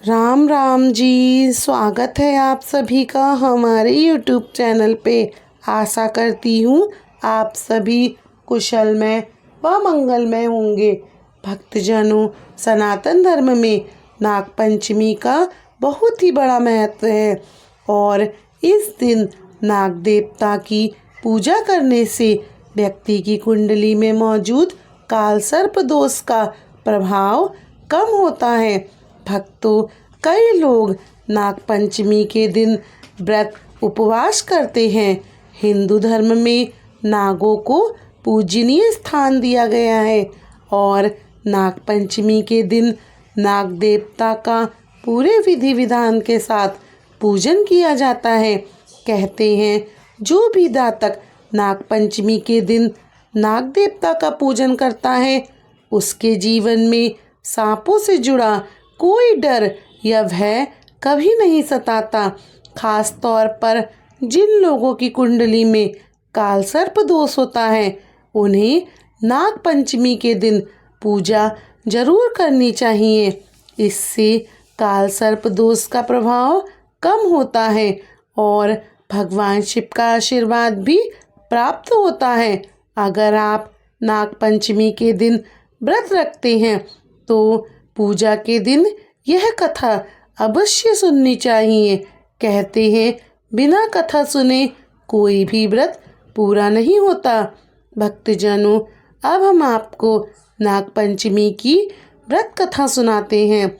राम राम जी। स्वागत है आप सभी का हमारे YouTube चैनल पे। आशा करती हूँ आप सभी कुशलमय व मंगलमय होंगे। भक्तजनों, सनातन धर्म में नागपंचमी का बहुत ही बड़ा महत्व है और इस दिन नाग देवता की पूजा करने से व्यक्ति की कुंडली में मौजूद काल सर्प दोष का प्रभाव कम होता है। भक्तों, कई लोग नागपंचमी के दिन व्रत उपवास करते हैं। हिंदू धर्म में नागों को पूजनीय स्थान दिया गया है और नागपंचमी के दिन नाग देवता का पूरे विधि विधान के साथ पूजन किया जाता है। कहते हैं जो भी जातक नागपंचमी के दिन नाग देवता का पूजन करता है उसके जीवन में सांपों से जुड़ा कोई डर या भय कभी नहीं सताता। खास तौर पर जिन लोगों की कुंडली में काल सर्प दोष होता है उन्हें नाग पंचमी के दिन पूजा जरूर करनी चाहिए। इससे काल सर्प दोष का प्रभाव कम होता है और भगवान शिव का आशीर्वाद भी प्राप्त होता है। अगर आप नाग पंचमी के दिन व्रत रखते हैं तो पूजा के दिन यह कथा अवश्य सुननी चाहिए। कहते हैं बिना कथा सुने कोई भी व्रत पूरा नहीं होता। भक्तजनों, अब हम आपको नागपंचमी की व्रत कथा सुनाते हैं।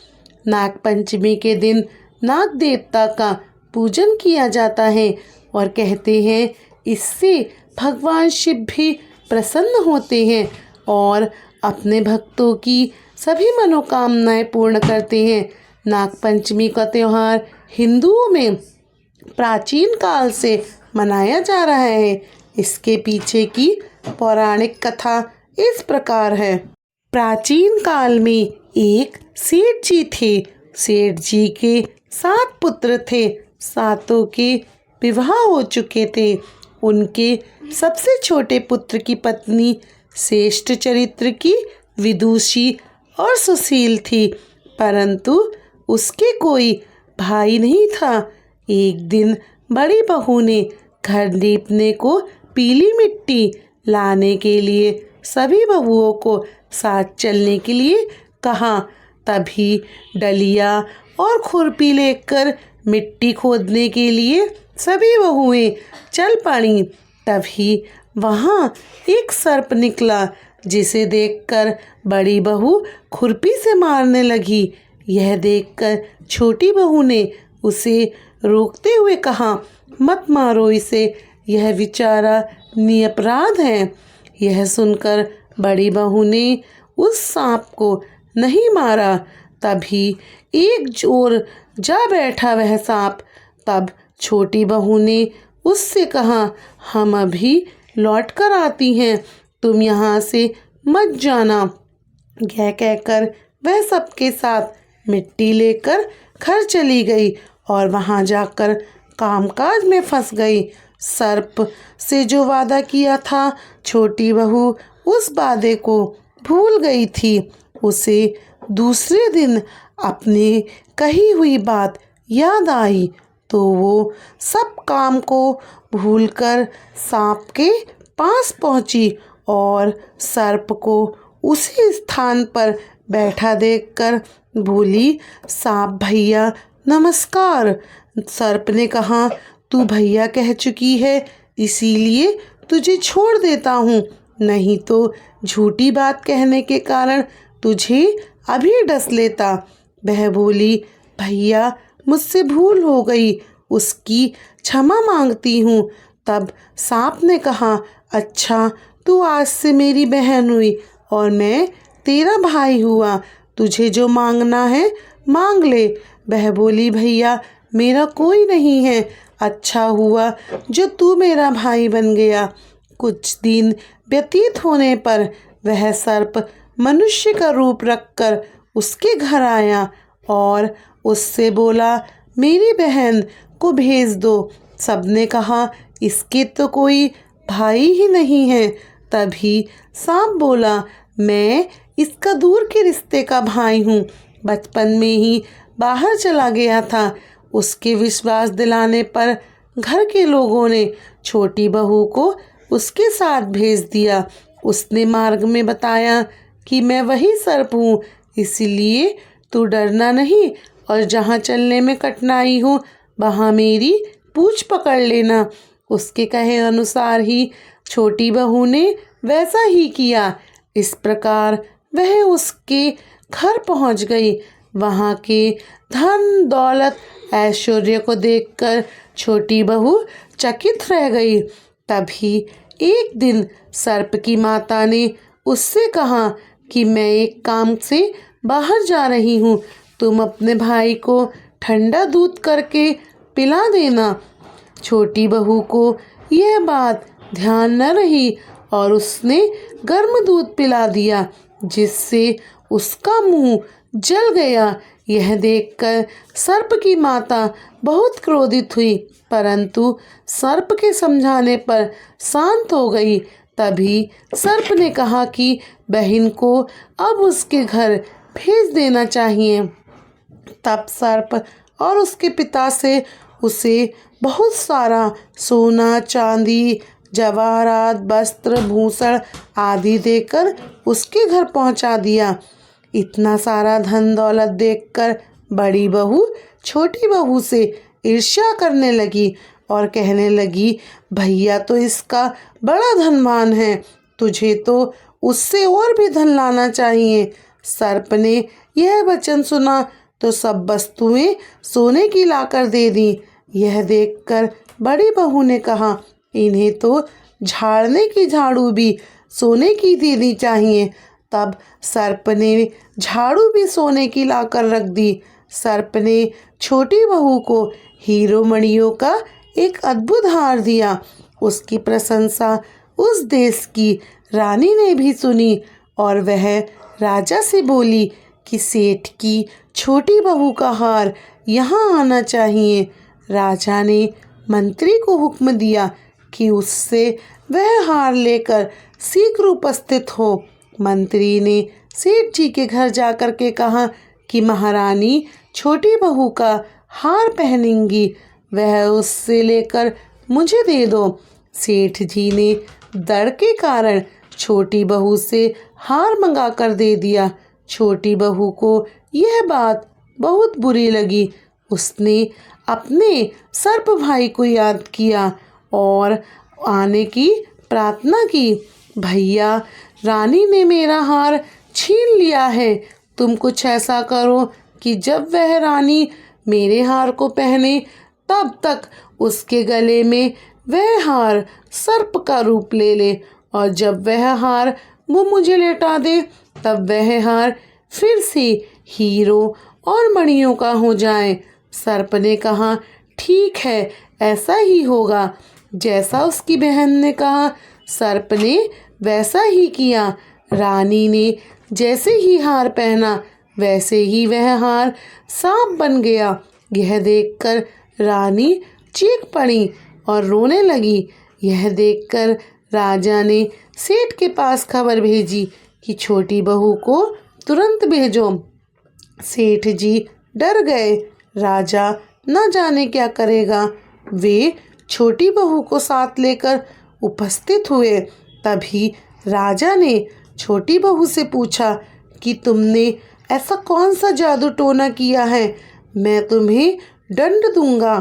नागपंचमी के दिन नाग देवता का पूजन किया जाता है और कहते हैं इससे भगवान शिव भी प्रसन्न होते हैं और अपने भक्तों की सभी मनोकामनाएं पूर्ण करते हैं। नागपंचमी का त्यौहार हिंदुओं में प्राचीन काल से मनाया जा रहा है। इसके पीछे की पौराणिक कथा इस प्रकार है। प्राचीन काल में एक सेठ जी थे। सेठ जी के 7 पुत्र थे। सातों के विवाह हो चुके थे। उनके सबसे छोटे पुत्र की पत्नी श्रेष्ठ चरित्र की, विदुषी और सुशील थी, परंतु उसके कोई भाई नहीं था। एक दिन बड़ी बहू ने घर लीपने को पीली मिट्टी लाने के लिए सभी बहुओं को साथ चलने के लिए कहा। तभी डलिया और खुरपी लेकर मिट्टी खोदने के लिए सभी बहुएं चल पड़ी। तभी वहाँ एक सर्प निकला जिसे देखकर बड़ी बहू खुरपी से मारने लगी। यह देखकर छोटी बहू ने उसे रोकते हुए कहा, मत मारो इसे, यह बेचारा निरपराध है। यह सुनकर बड़ी बहू ने उस सांप को नहीं मारा। तभी एक ओर जा बैठा वह सांप। तब छोटी बहू ने उससे कहा, हम अभी लौट कर आती हैं, तुम यहाँ से मत जाना। यह कहकर वह सबके साथ मिट्टी लेकर घर चली गई और वहाँ जाकर कामकाज में फंस गई। सर्प से जो वादा किया था छोटी बहू उस वादे को भूल गई थी। उसे दूसरे दिन अपनी कही हुई बात याद आई तो वो सब काम को भूलकर सांप के पास पहुंची और सर्प को उसी स्थान पर बैठा देखकर बोली, सांप भैया नमस्कार। सर्प ने कहा, तू भैया कह चुकी है इसीलिए तुझे छोड़ देता हूँ, नहीं तो झूठी बात कहने के कारण तुझे अभी डस लेता। वह बोली, भैया मुझसे भूल हो गई, उसकी क्षमा मांगती हूँ। तब सांप ने कहा, अच्छा तू आज से मेरी बहन हुई और मैं तेरा भाई हुआ, तुझे जो मांगना है मांग ले। वह बोली, भैया मेरा कोई नहीं है, अच्छा हुआ जो तू मेरा भाई बन गया। कुछ दिन व्यतीत होने पर वह सर्प मनुष्य का रूप रखकर उसके घर आया और उससे बोला, मेरी बहन को भेज दो। सबने कहा, इसके तो कोई भाई ही नहीं है। तभी सांप बोला, मैं इसका दूर के रिश्ते का भाई हूँ, बचपन में ही बाहर चला गया था। उसके विश्वास दिलाने पर घर के लोगों ने छोटी बहू को उसके साथ भेज दिया। उसने मार्ग में बताया कि मैं वही सर्प हूँ, इसलिए तू डरना नहीं और जहाँ चलने में कठिनाई हो वहाँ मेरी पूँछ पकड़ लेना। उसके कहे अनुसार ही छोटी बहू ने वैसा ही किया। इस प्रकार वह उसके घर पहुँच गई। वहाँ के धन दौलत ऐश्वर्य को देखकर छोटी बहू चकित रह गई। तभी एक दिन सर्प की माता ने उससे कहा कि मैं एक काम से बाहर जा रही हूँ, तुम अपने भाई को ठंडा दूध करके पिला देना। छोटी बहू को यह बात ध्यान न रही और उसने गर्म दूध पिला दिया, जिससे उसका मुंह जल गया। यह देखकर सर्प की माता बहुत क्रोधित हुई, परंतु सर्प के समझाने पर शांत हो गई। तभी सर्प ने कहा कि बहन को अब उसके घर भेज देना चाहिए। तब सर्प और उसके पिता से उसे बहुत सारा सोना चांदी जवाहरात वस्त्र भूषण आदि देकर उसके घर पहुंचा दिया। इतना सारा धन दौलत देखकर बड़ी बहू छोटी बहू से ईर्ष्या करने लगी और कहने लगी, भैया तो इसका बड़ा धनवान है, तुझे तो उससे और भी धन लाना चाहिए। सर्प ने यह वचन सुना तो सब वस्तुएं सोने की लाकर दे दी। यह देखकर बड़ी बहू ने कहा, इन्हें तो झाड़ने की झाड़ू भी सोने की देनी चाहिए। तब सर्प ने झाड़ू भी सोने की लाकर रख दी। सर्प ने छोटी बहू को हीरो मणियों का एक अद्भुत हार दिया। उसकी प्रशंसा उस देश की रानी ने भी सुनी और वह राजा से बोली कि सेठ की छोटी बहू का हार यहाँ आना चाहिए। राजा ने मंत्री को हुक्म दिया कि उससे वह हार लेकर शीघ्र उपस्थित हो। मंत्री ने सेठ जी के घर जाकर के कहा कि महारानी छोटी बहू का हार पहनेंगी, वह उससे लेकर मुझे दे दो। सेठ जी ने डर के कारण छोटी बहू से हार मंगा कर दे दिया। छोटी बहू को यह बात बहुत बुरी लगी। उसने अपने सर्प भाई को याद किया और आने की प्रार्थना की। भैया, रानी ने मेरा हार छीन लिया है, तुम कुछ ऐसा करो कि जब वह रानी मेरे हार को पहने तब तक उसके गले में वह हार सर्प का रूप ले ले, और जब वह हार वो मुझे लौटा दे तब वह हार फिर से हीरो और मणियों का हो जाए। सर्प ने कहा, ठीक है, ऐसा ही होगा। जैसा उसकी बहन ने कहा, सर्प ने वैसा ही किया। रानी ने जैसे ही हार पहना वैसे ही वह हार सांप बन गया। यह देखकर रानी चीख पड़ी और रोने लगी। यह देखकर राजा ने सेठ के पास खबर भेजी कि छोटी बहू को तुरंत भेजो। सेठ जी डर गए। राजा न जाने क्या करेगा। वे छोटी बहू को साथ लेकर उपस्थित हुए। तभी राजा ने छोटी बहू से पूछा कि तुमने ऐसा कौन सा जादू टोना किया है, मैं तुम्हें दंड दूंगा।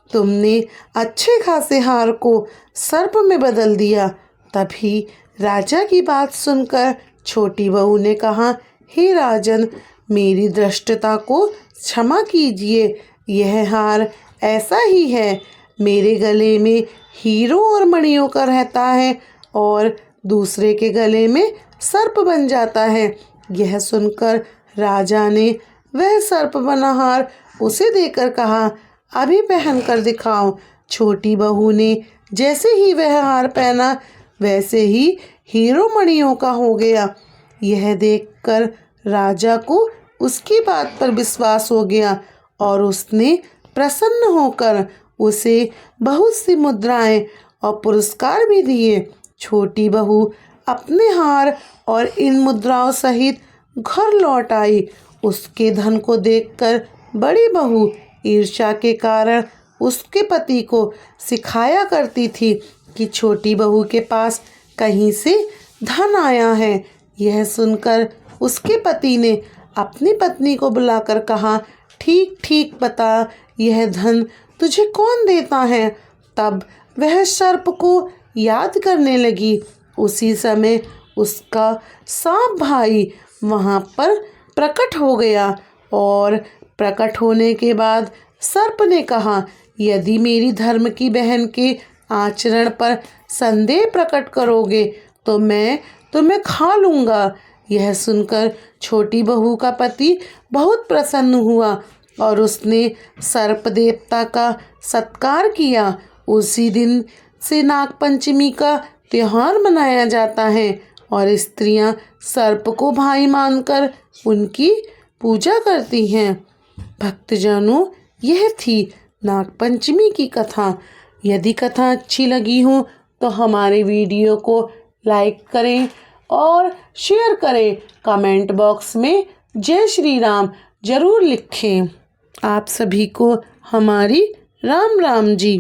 तुमने अच्छे खासे हार को सर्प में बदल दिया। तभी राजा की बात सुनकर छोटी बहू ने कहा, हे राजन, मेरी धृष्टता को क्षमा कीजिए। यह हार ऐसा ही है, मेरे गले में हीरो और मणियों का रहता है और दूसरे के गले में सर्प बन जाता है। यह सुनकर राजा ने वह सर्प बना हार उसे देकर कहा, अभी पहन कर दिखाओ। छोटी बहू ने जैसे ही वह हार पहना वैसे ही हीरो मणियों का हो गया। यह देखकर राजा को उसकी बात पर विश्वास हो गया और उसने प्रसन्न होकर उसे बहुत सी मुद्राएं और पुरस्कार भी दिए। छोटी बहू अपने हार और इन मुद्राओं सहित घर लौट आई। उसके धन को देखकर बड़ी बहू ईर्ष्या के कारण उसके पति को सिखाया करती थी कि छोटी बहू के पास कहीं से धन आया है। यह सुनकर उसके पति ने अपनी पत्नी को बुलाकर कहा, ठीक ठीक बता, यह धन तुझे कौन देता है। तब वह सर्प को याद करने लगी। उसी समय उसका सांप भाई वहाँ पर प्रकट हो गया और प्रकट होने के बाद सर्प ने कहा, यदि मेरी धर्म की बहन के आचरण पर संदेह प्रकट करोगे तो मैं तुम्हें खा लूँगा। यह सुनकर छोटी बहू का पति बहुत प्रसन्न हुआ और उसने सर्प देवता का सत्कार किया। उसी दिन से नागपंचमी का त्योहार मनाया जाता है और स्त्रियां सर्प को भाई मानकर उनकी पूजा करती हैं। भक्तजनों, यह थी नागपंचमी की कथा। यदि कथा अच्छी लगी हो तो हमारे वीडियो को लाइक करें और शेयर करें। कमेंट बॉक्स में जय श्री राम जरूर लिखें। आप सभी को हमारी राम राम जी।